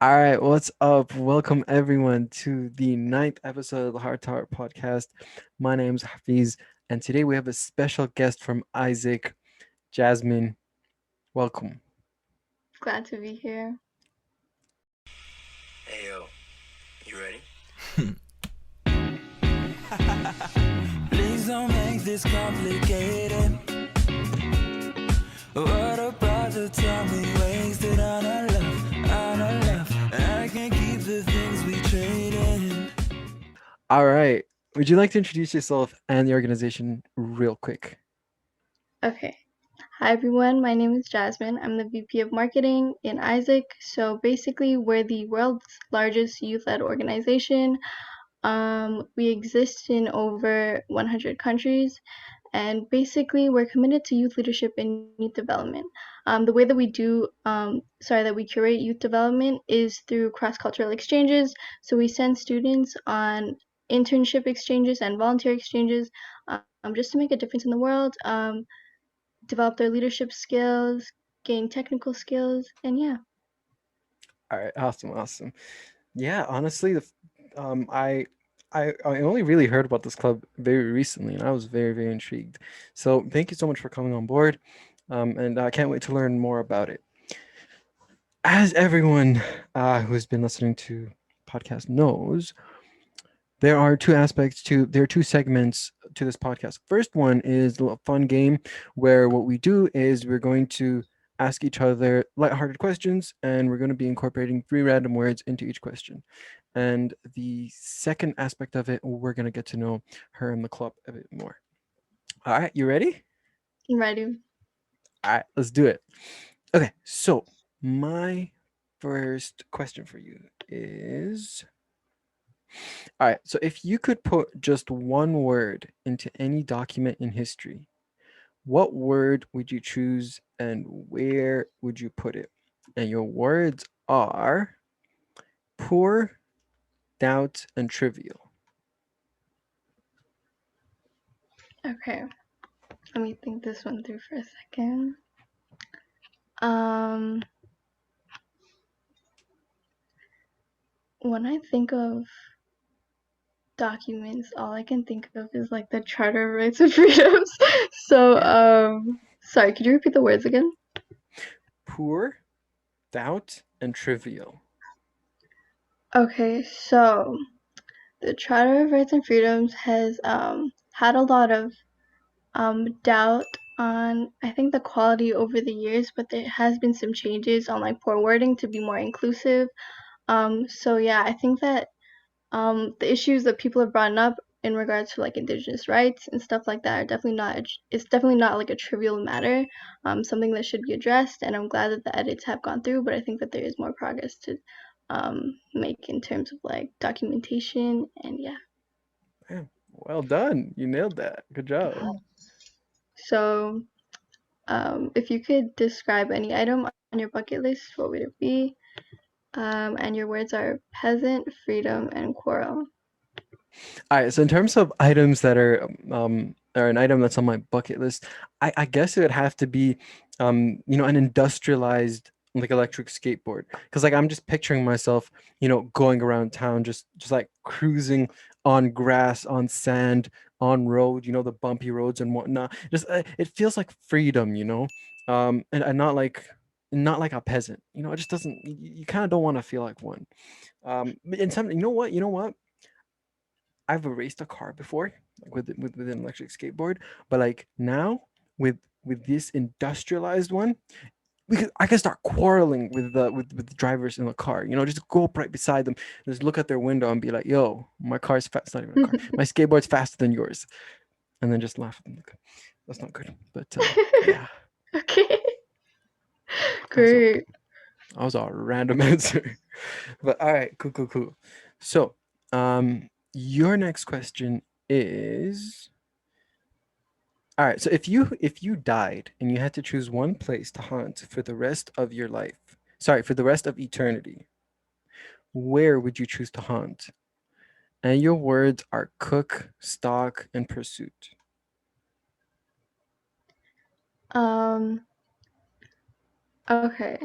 All right, what's up? Welcome everyone to the ninth episode of the Heart to Heart podcast. My name's Hafiz, and today we have a special guest from AIESEC, Jasmine. Welcome. Glad to be here. Hey yo, you ready? Please don't make this complicated. What about the time we wasted on our love? I can't keep the things we traded. All right, would you like to introduce yourself and the organization real quick? Okay. Hi everyone, my name is Jasmine. I'm the VP of Marketing in AISEC. So basically, we're the world's largest youth-led organization. We exist in over 100 countries, and basically, we're committed to youth leadership and youth development. The way that we curate youth development is through cross-cultural exchanges. So we send students on internship exchanges and volunteer exchanges, just to make a difference in the world, develop their leadership skills, gain technical skills, and yeah. All right, awesome. Yeah, honestly, I only really heard about this club very recently, and I was very intrigued. So thank you so much for coming on board, and I can't wait to learn more about it. As everyone who's been listening to podcast knows, there are two segments to this podcast. First one is a little fun game where what we do is we're going to ask each other lighthearted questions, and we're going to be incorporating three random words into each question. And the second aspect of it, we're going to get to know her and the club a bit more. All right, you ready? I'm ready. All right, let's do it. Okay, so my first question for you is, all right, so if you could put just one word into any document in history, what word would you choose and where would you put it? And your words are poor, doubt, and trivial. Okay, let me think this one through for a second. Um, when I think of documents, all I can think of is like the Charter of Rights and Freedoms. So, sorry, could you repeat the words again? Poor, doubt, and trivial. Okay, so the Charter of Rights and Freedoms has had a lot of doubt on, I think, the quality over the years, but there has been some changes on like poor wording to be more inclusive. So yeah, I think that the issues that people have brought up in regards to like indigenous rights and stuff like that are it's definitely not like a trivial matter, something that should be addressed, and I'm glad that the edits have gone through, but I think that there is more progress to make in terms of like documentation, and yeah. Yeah, well done. You nailed that. Good job. So if you could describe any item on your bucket list, what would it be? And your words are peasant, freedom, and quarrel. All right. So in terms of items that are an item that's on my bucket list, I guess it would have to be, an industrialized like electric skateboard. Because like I'm just picturing myself, going around town, just like cruising on grass, on sand, on road, the bumpy roads and whatnot. Just it feels like freedom, and not like a peasant. It just doesn't. You kind of don't want to feel like one. And some, you know what? I've raced a car before, like with an electric skateboard, but like now with this industrialized one, I can start quarreling with the drivers in the car. Just go up right beside them, just look at their window and be like, "Yo, my car's fast. It's not even a car. My skateboard's faster than yours," and then just laugh at them. Like, that's not good. But yeah, Okay, that was a great. that was a random answer. But all right, cool. So, your next question is, all right. So if you died and you had to choose one place to haunt for the rest of your life, sorry, for the rest of eternity, where would you choose to haunt? And your words are cook, stalk, and pursuit. Um, okay.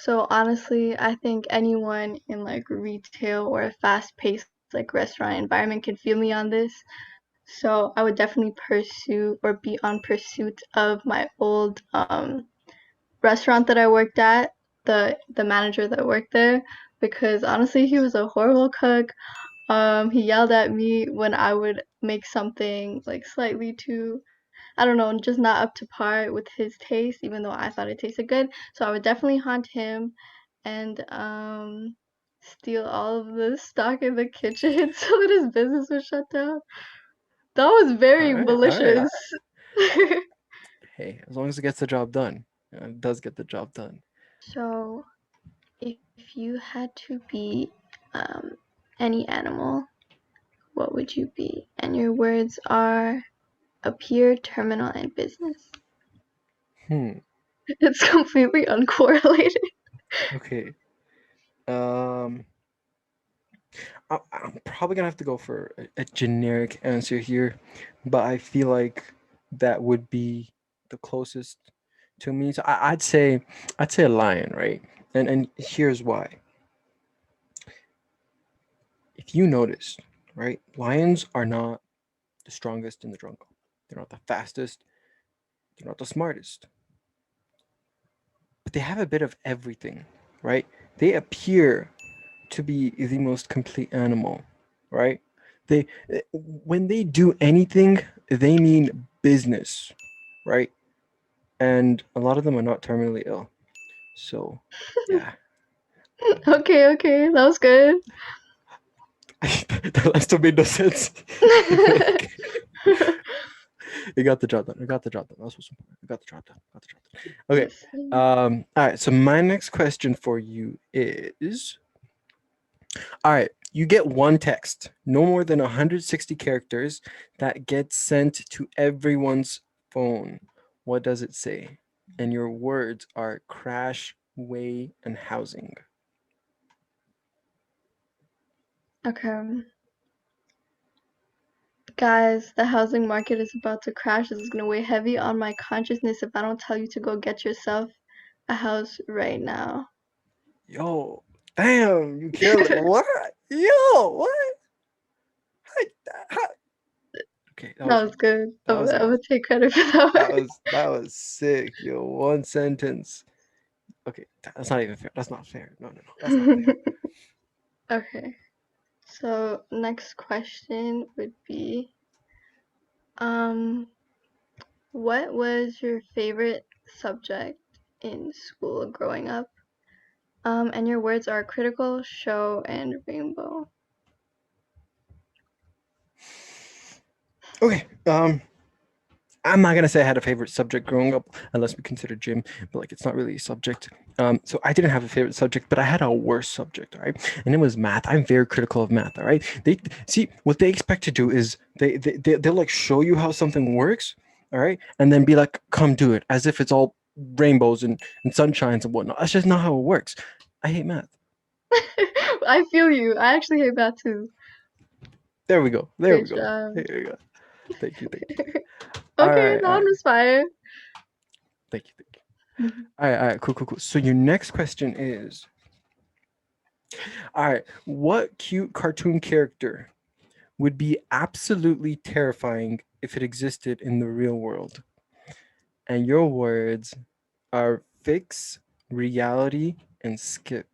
So honestly, I think anyone in like retail or a fast-paced like restaurant environment can feel me on this. So I would definitely pursue or be on pursuit of my old restaurant that I worked at, the manager that worked there, because honestly he was a horrible cook. He yelled at me when I would make something like slightly too, I don't know, just not up to par with his taste, even though I thought it tasted good. So I would definitely haunt him and steal all of the stock in the kitchen so that his business was shut down. That was All very right, all right. malicious. Hey, as long as it gets the job done, it does get the job done. So if you had to be any animal, what would you be? And your words are appear, terminal, and business. Hmm. It's completely uncorrelated. Okay. Um, I'm probably gonna have to go for a generic answer here, but I feel like that would be the closest to me. So I'd say a lion, right? And here's why. If you noticed, right, lions are not the strongest in the jungle. They're not the fastest. They're not the smartest. But they have a bit of everything, right? They appear to be the most complete animal, right? They when they do anything, they mean business, right? And a lot of them are not terminally ill. So, yeah. Okay, that was good. That still made no sense. It got the job done. It got the job done. That's what's important. It got the job done. Got the job done. Okay. Listen. All right. So my next question for you is, all right, you get one text, no more than 160 characters, that gets sent to everyone's phone. What does it say? And your words are crash, way, and housing. Okay. Guys, the housing market is about to crash. This is gonna weigh heavy on my consciousness if I don't tell you to go get yourself a house right now. Yo, damn, you killed it. What? Yo, what? How- Okay, that was That was good. that I'm was gonna take credit for that one. that was sick. Yo, one sentence. Okay, that's not even fair. That's not fair. No, that's not fair. Okay. So next question would be, um, what was your favorite subject in school growing up? And your words are critical, show, and rainbow. Okay, I'm not gonna say I had a favorite subject growing up, unless we consider gym, but like it's not really a subject. So I didn't have a favorite subject, but I had a worse subject, all right? And it was math. I'm very critical of math, all right? They see what they expect to do is they'll like show you how something works, all right, and then be like, come do it, as if it's all rainbows and sunshines and whatnot. That's just not how it works. I hate math. I feel you. I actually hate that too. There we go. There we Great go. job. There we go. Thank you. Thank you. All Okay, right. that All one right. was fire. Thank you. Thank you. All right. All right. Cool. Cool. Cool. So your next question is, all right, what cute cartoon character would be absolutely terrifying if it existed in the real world? And your words are fix, reality, and skip.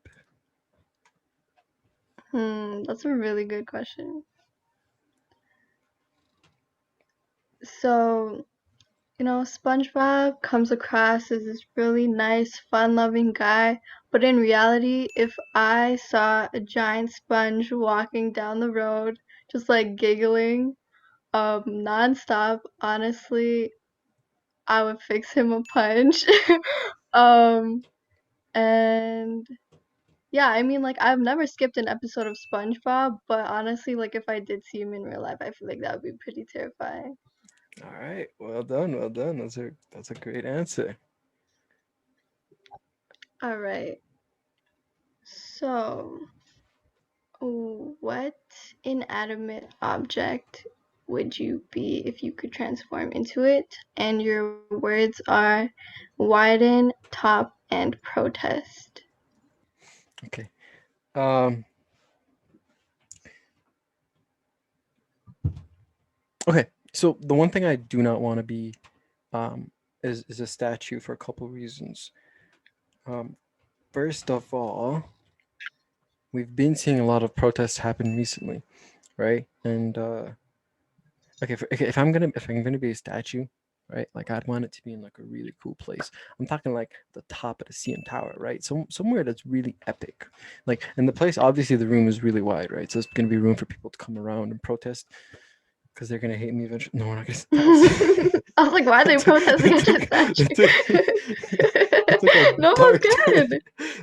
That's a really good question. So, SpongeBob comes across as this really nice, fun-loving guy, but in reality, if I saw a giant sponge walking down the road, just like giggling, nonstop, honestly, I would fix him a punch. Um, and yeah, I mean, like, I've never skipped an episode of SpongeBob, but honestly, like, if I did see him in real life, I feel like that would be pretty terrifying. All right. Well done. Well done. That's a great answer. All right. So, what inanimate object would you be if you could transform into it? And your words are widen, top, and protest. Okay. Um, okay. So the one thing I do not want to be um, is a statue for a couple reasons. Um, First of all, we've been seeing a lot of protests happen recently, right? And okay, if I'm gonna be a statue, right? Like I'd want it to be in like a really cool place. I'm talking like the top of the CN Tower, right? Somewhere that's really epic. Like, and the place obviously the room is really wide, right? So it's gonna be room for people to come around and protest because they're gonna hate me eventually. No, we're not gonna. That was. I was like, why are they protesting it at took, that statue? it took, it took a No, dark it's turn. good.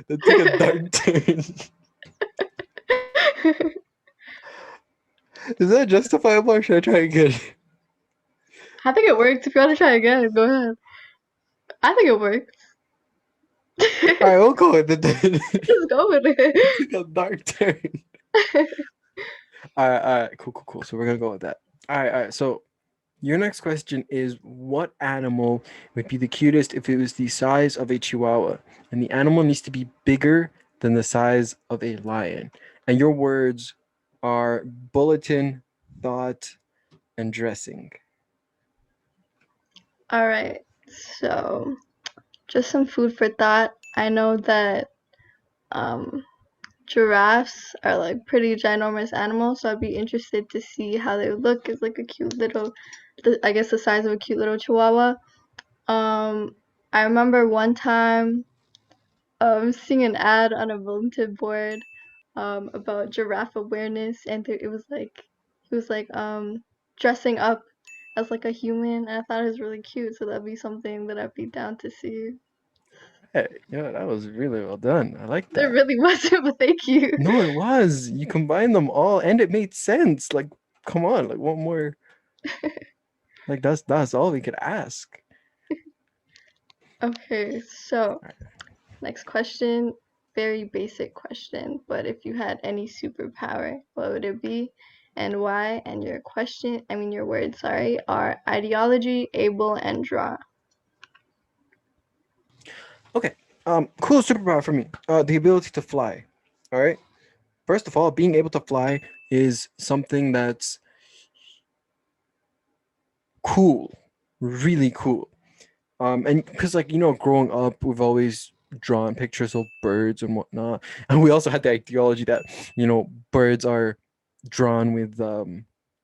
It took a dark turn. Is that justifiable or should I try again? I think it worked. If you want to try again, go ahead. I think it worked. All right, we'll go with it then. Just go with It it. took a dark turn. All right, cool. So we're gonna go with that. All right. So your next question is, what animal would be the cutest if it was the size of a chihuahua, and the animal needs to be bigger than the size of a lion? And your words are bulletin, thought, and dressing. All right. So, just some food for thought. I know that um, giraffes are like pretty ginormous animals, so I'd be interested to see how they would look as like a cute little, I guess the size of a cute little chihuahua. I remember one time seeing an ad on a bulletin board about giraffe awareness, and it was like dressing up as like a human, and I thought it was really cute, so that'd be something that I'd be down to see. Hey, yeah, that was really well done. I like There that. really wasn't, but thank you. No, it was. You combined them all, and it made sense. Like, come on, like what more? Like that's all we could ask. Okay, so All right. next question, very basic question, but if you had any superpower, what would it be and why? And your words, sorry, are ideology, able, and draw. Okay. Cool superpower for me. The ability to fly. All right. First of all, being able to fly is something that's cool, really cool. And because like growing up, we've always drawn pictures of birds and whatnot, and we also had the ideology that birds are drawn with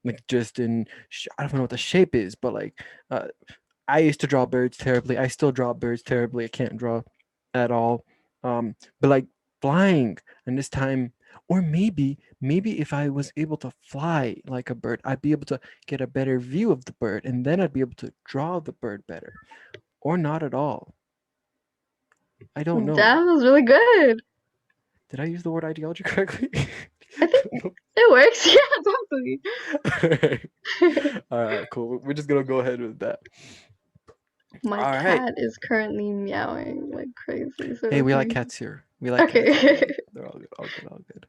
like just in I don't know what the shape is, but like I used to draw birds terribly. I still draw birds terribly. I can't draw at all. But like flying, and this time, or maybe if I was able to fly like a bird, I'd be able to get a better view of the bird, and then I'd be able to draw the bird better, or not at all. I don't know. That was really good. Did I use the word ideology correctly? I think No. it works. Yeah, definitely. All right, cool. We're just gonna go ahead with that. My All right. cat is currently meowing like crazy. So Hey, if we like you cats here. We like cats. okay. They're all good. All good. All good.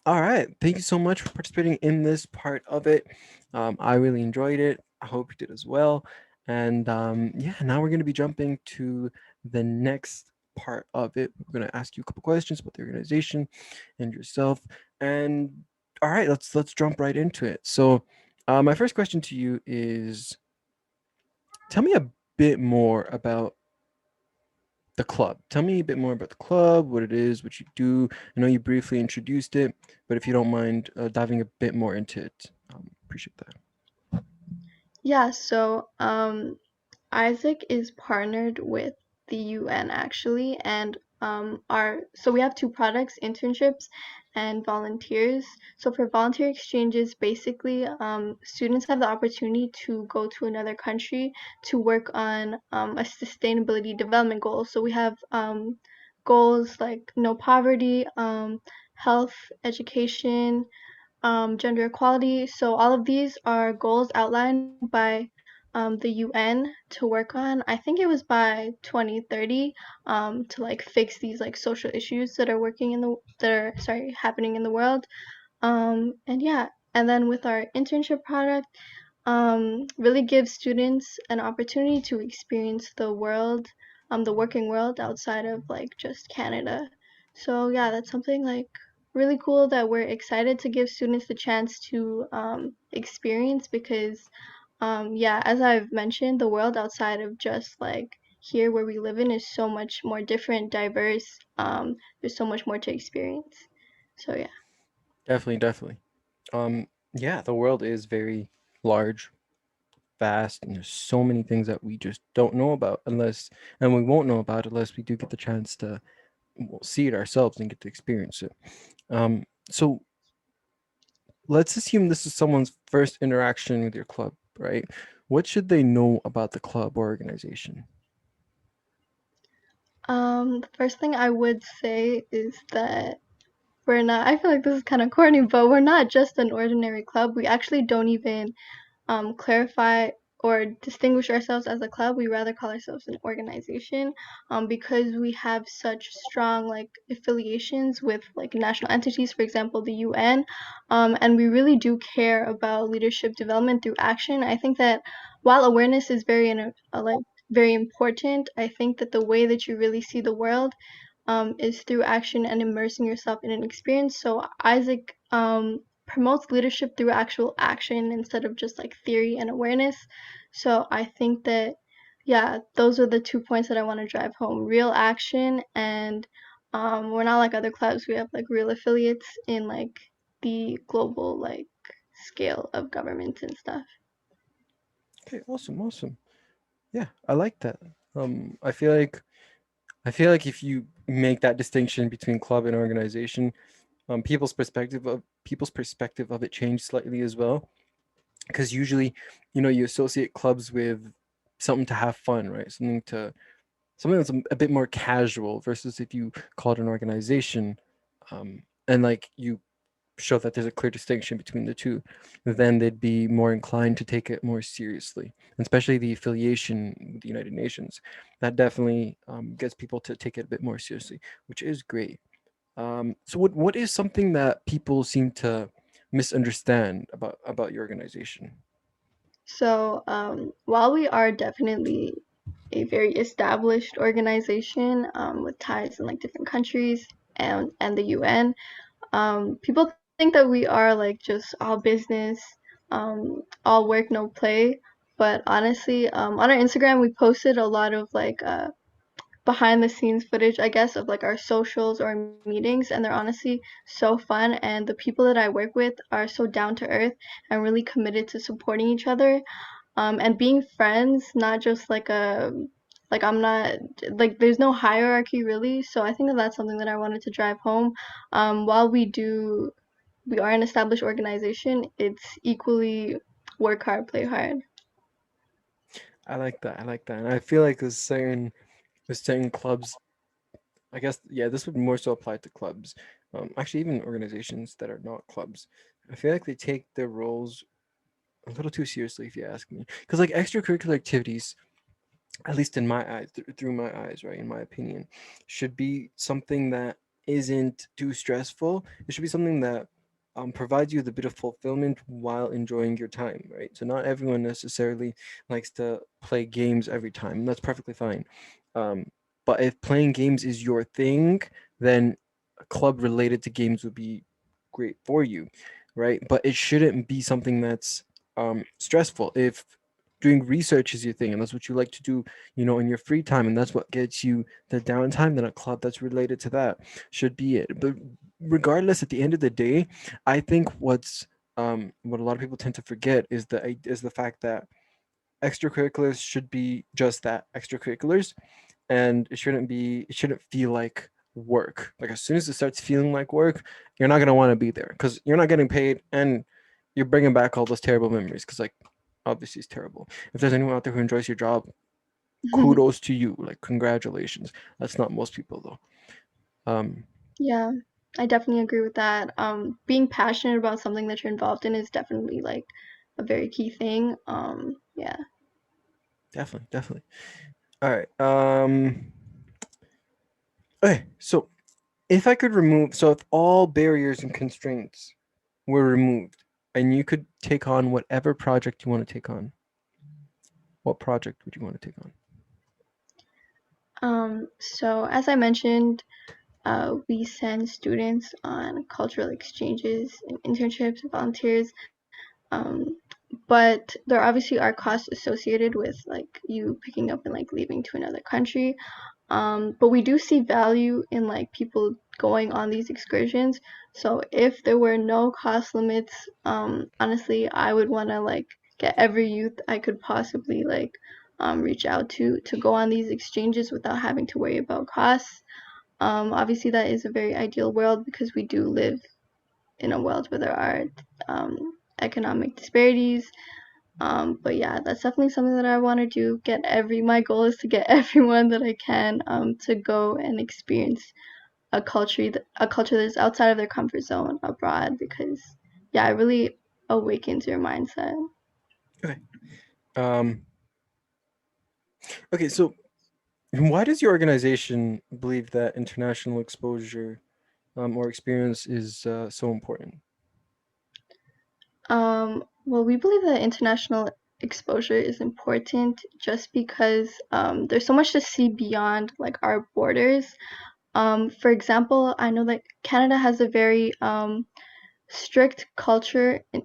All right. Thank you so much for participating in this part of it. I really enjoyed it. I hope you did as well. And yeah, now we're going to be jumping to the next part of it. We're going to ask you a couple questions about the organization and yourself. And all right, let's jump right into it. So, my first question to you is, tell me a bit more about the club. Tell me a bit more about the club, what it is, what you do. I know you briefly introduced it, but if you don't mind diving a bit more into it, appreciate that. Yeah, so AIESEC is partnered with the UN actually, and we have two products, internships and volunteers. So for volunteer exchanges, basically, students have the opportunity to go to another country to work on a sustainability development goal. So we have goals like no poverty, health, education, gender equality. So all of these are goals outlined by the UN to work on. I think it was by 2030 to like fix these like social issues that are happening in the world. And yeah, and then with our internship product, really gives students an opportunity to experience the world, the working world outside of like just Canada. So yeah, that's something like really cool that we're excited to give students the chance to experience because yeah, as I've mentioned, the world outside of just like here where we live in is so much more different, diverse. There's so much more to experience. So yeah. Definitely, definitely. Yeah, the world is very large, vast, and there's so many things that we just don't know about and we won't know about unless we do get the chance to see it ourselves and get to experience it. So let's assume this is someone's first interaction with your club, right? What should they know about the club or organization? The first thing I would say is that we're not, I feel like this is kind of corny, but we're not just an ordinary club. We actually don't even clarify or distinguish ourselves as a club. We rather call ourselves an organization because we have such strong like affiliations with like national entities, for example, the UN, and we really do care about leadership development through action. I think that while awareness is like very important, I think that the way that you really see the world is through action and immersing yourself in an experience. So Isaac promotes leadership through actual action instead of just like theory and awareness. So I think that, yeah, those are the 2 points that I want to drive home: real action, and we're not like other clubs. We have like real affiliates in like the global like scale of governments and stuff. Okay, awesome, awesome. Yeah, I like that. I feel like if you make that distinction between club and organization, people's perspective of it change slightly as well. Because usually, you associate clubs with something to have fun, right? Something that's a bit more casual versus if you call it an organization, and like you show that there's a clear distinction between the two, then they'd be more inclined to take it more seriously, especially the affiliation with the United Nations. That definitely gets people to take it a bit more seriously, which is great. So what is something that people seem to misunderstand about your organization? So while we are definitely a very established organization with ties in like different countries and the UN, people think that we are like just all business, all work no play. But honestly, on our Instagram we posted a lot of like behind the scenes footage, I guess, of like our socials or meetings, and they're honestly so fun. And the people that I work with are so down to earth and really committed to supporting each other and being friends, not just like I'm not like there's no hierarchy really. So I think that that's something that I wanted to drive home. While we are an established organization, it's equally work hard, play hard. I like that. I like that. And I feel like there's certain clubs. I guess yeah, this would more so apply to clubs. Actually, even organizations that are not clubs. I feel like they take their roles a little too seriously, if you ask me. Because like extracurricular activities, at least in my eyes, through my eyes, right, in my opinion, should be something that isn't too stressful. It should be something that provides you with a bit of fulfillment while enjoying your time, right? So not everyone necessarily likes to play games every time, and that's perfectly fine. Um, but if playing games is your thing, then a club related to games would be great for you, right? But it shouldn't be something that's stressful. If doing research is your thing and that's what you like to do, in your free time, and that's what gets you the downtime, then a club that's related to that should be it. But regardless, at the end of the day, I think what a lot of people tend to forget is the fact that extracurriculars should be just that, extracurriculars, and it shouldn't feel like work. Like as soon as it starts feeling like work, you're not going to want to be there because you're not getting paid and you're bringing back all those terrible memories because like obviously it's terrible. If there's anyone out there who enjoys your job, kudos to you, like congratulations. That's not most people though. Yeah, I definitely agree with that. Being passionate about something that you're involved in is definitely like a very key thing. Yeah. Definitely, definitely. All right. Okay, so if all barriers and constraints were removed and you could take on whatever project you want to take on, what project would you want to take on? So as I mentioned, we send students on cultural exchanges and internships and volunteers. Um, but there obviously are costs associated with like you picking up and like leaving to another country. But we do see value in like people going on these excursions. So if there were no cost limits, honestly, I would want to like get every youth I could possibly like reach out to go on these exchanges without having to worry about costs. Obviously, that is a very ideal world because we do live in a world where there are economic disparities. But yeah, that's definitely something that I want to do. My goal is to get everyone that I can to go and experience a culture that's outside of their comfort zone abroad because yeah, it really awakens your mindset. Okay. Um, okay, so why does your organization believe that international exposure or experience is so important? Well, we believe that international exposure is important just because there's so much to see beyond like our borders. For example, I know that Canada has a very strict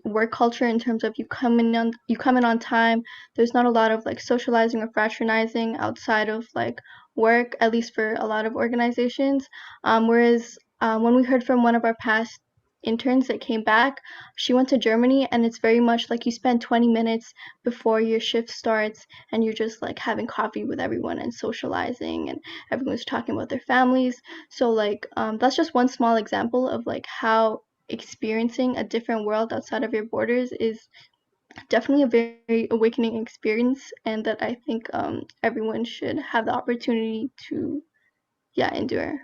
work culture in terms of you come in on time. There's not a lot of like socializing or fraternizing outside of like work, at least for a lot of organizations. Whereas when we heard from one of our past interns that came back, she went to Germany and it's very much like you spend 20 minutes before your shift starts and you're just like having coffee with everyone and socializing and everyone's talking about their families. So like that's just one small example of like how experiencing a different world outside of your borders is definitely a very awakening experience, and that I think everyone should have the opportunity to, yeah, endure.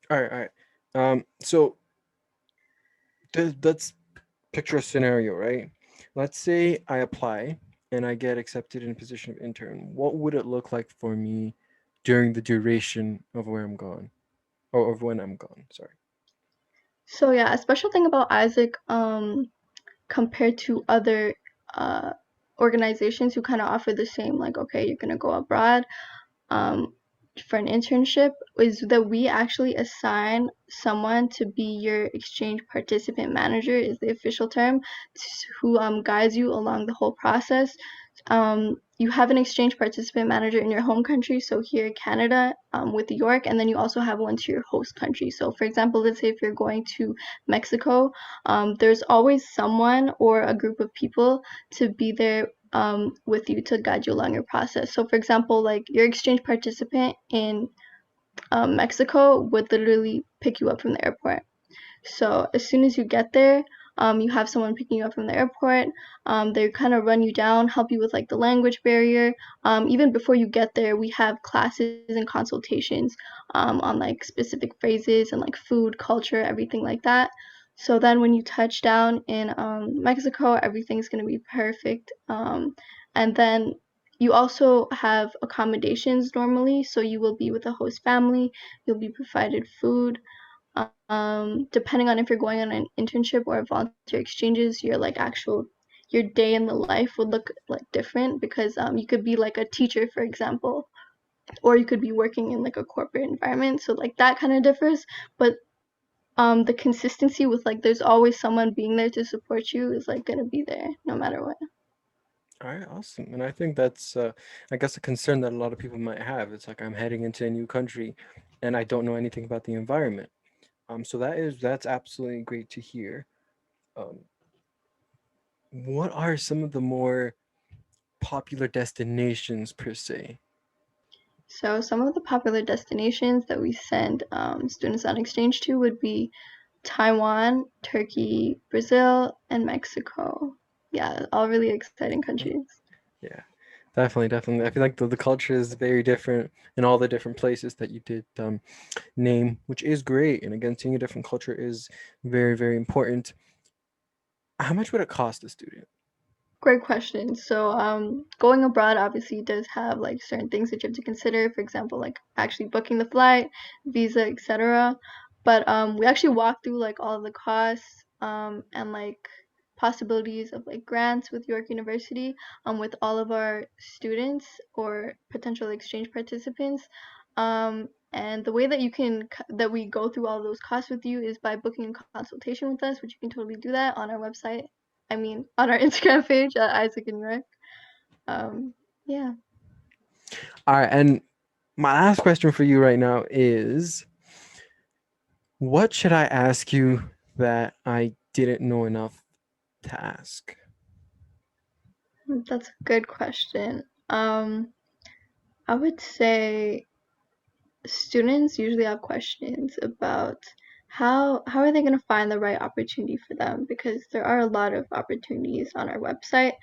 All right, all right. So let's picture a scenario, right? Let's say I apply and I get accepted in a position of intern. What would it look like for me during the duration of where I'm gone, or of when I'm gone? Sorry. So yeah, a special thing about AIESEC compared to other uh, organizations who kind of offer the same, like, okay, you're gonna go abroad um, for an internship, is that we actually assign someone to be your exchange participant manager, is the official term, who guides you along the whole process. You have an exchange participant manager in your home country, so here Canada with York, and then you also have one to your host country. So for example, let's say if you're going to Mexico, there's always someone or a group of people to be there with you to guide you along your process. So for example, like your exchange participant in Mexico would literally pick you up from the airport. So as soon as you get there, you have someone picking you up from the airport. They kind of run you down, help you with like the language barrier. Even before you get there, we have classes and consultations on like specific phrases and like food, culture, everything like that. So then when you touch down in Mexico, everything's gonna be perfect. And then you also have accommodations normally, so you will be with a host family. You'll be provided food. Depending on if you're going on an internship or volunteer exchanges, your day in the life would look like different because you could be like a teacher, for example, or you could be working in like a corporate environment. So like that kind of differs, but the consistency with like there's always someone being there to support you is like gonna be there no matter what. All right, awesome. And I think that's, I guess, a concern that a lot of people might have. It's like I'm heading into a new country, and I don't know anything about the environment. So that's absolutely great to hear. Um, what are some of the more popular destinations per se? So some of the popular destinations that we send students on exchange to would be Taiwan, Turkey, Brazil, and Mexico. Yeah, all really exciting countries. Yeah, definitely, definitely. I feel like the culture is very different in all the different places that you did name, which is great. And again, seeing a different culture is very, very important. How much would it cost a student? Great question. So, going abroad obviously does have like certain things that you have to consider. For example, like actually booking the flight, visa, etc. But we actually walk through like all of the costs and like possibilities of like grants with York University with all of our students or potential exchange participants. And the way that that we go through all of those costs with you is by booking a consultation with us, which you can totally do that on our website. On our Instagram page at aiesecinyork. Yeah. All right, and my last question for you right now is, what should I ask you that I didn't know enough to ask? That's a good question. I would say students usually have questions about how are they going to find the right opportunity for them, because there are a lot of opportunities on our website.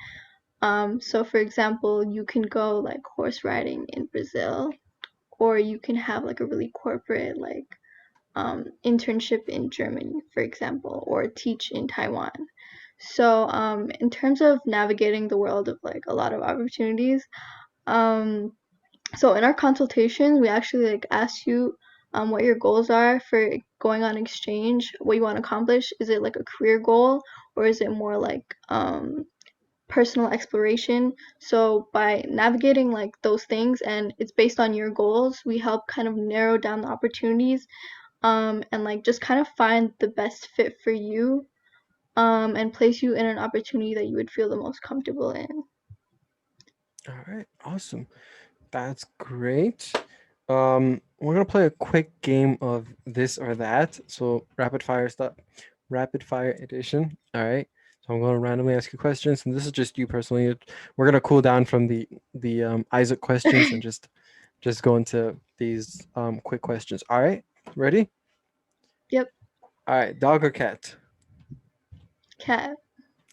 So for example, you can go like horse riding in Brazil, or you can have like a really corporate like internship in Germany, for example, or teach in Taiwan. So in terms of navigating the world of like a lot of opportunities, so in our consultation, we actually like ask you what your goals are for going on exchange, what you want to accomplish. Is it like a career goal, or is it more like personal exploration? So by navigating like those things, and it's based on your goals, we help kind of narrow down the opportunities, and like just kind of find the best fit for you, and place you in an opportunity that you would feel the most comfortable in. All right, awesome. That's great. We're gonna play a quick game of this or that. So rapid fire edition. All right. So I'm gonna randomly ask you questions, and this is just you personally. We're gonna cool down from the Isaac questions and just go into these quick questions. All right. Ready? Yep. All right. Dog or cat? Cat.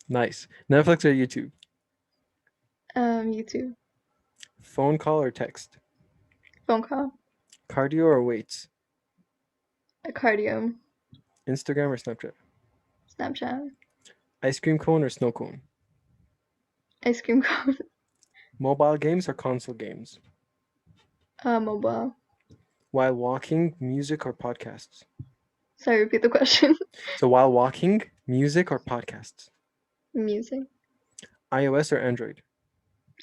Nice. Netflix or YouTube? YouTube. Phone call or text? Phone call. Cardio or weights? A cardio. Instagram or Snapchat? Snapchat. Ice cream cone or snow cone? Ice cream cone. Mobile games or console games? Mobile. While walking, music or podcasts? Sorry, repeat the question. So while walking, music or podcasts? Music. iOS or Android?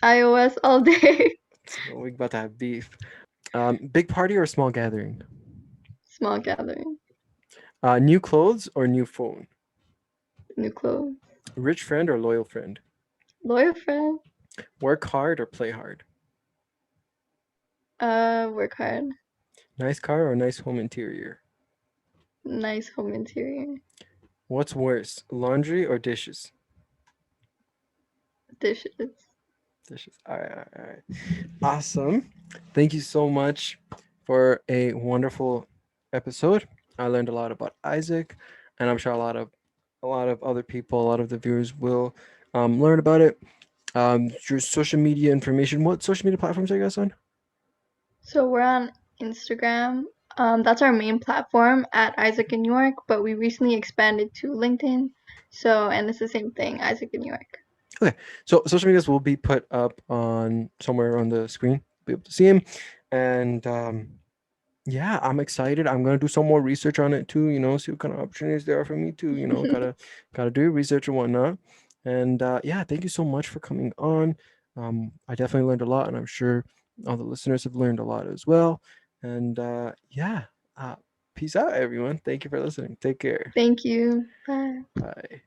iOS all day. So we're about to have beef. Big party or small gathering? Small gathering. New clothes or new phone? New clothes. Rich friend or loyal friend? Loyal friend. Work hard or play hard? Work hard. Nice car or nice home interior? Nice home interior. What's worse, laundry or dishes? Dishes. Dishes. All right, all right, all right. Awesome. Thank you so much for a wonderful episode. I learned a lot about AIESEC, and I'm sure a lot of other people, a lot of the viewers will learn about it. Your social media information. What social media platforms are you guys on? So we're on Instagram. That's our main platform at aiesecinyork, but we recently expanded to LinkedIn. So, and it's the same thing, aiesecinyork. Okay, so social medias will be put up on somewhere on the screen. Be able to see them, and yeah, I'm excited. I'm gonna do some more research on it too. See what kind of opportunities there are for me too. Gotta do research and whatnot. And yeah, thank you so much for coming on. I definitely learned a lot, and I'm sure all the listeners have learned a lot as well. And yeah, peace out, everyone. Thank you for listening. Take care. Thank you. Bye. Bye.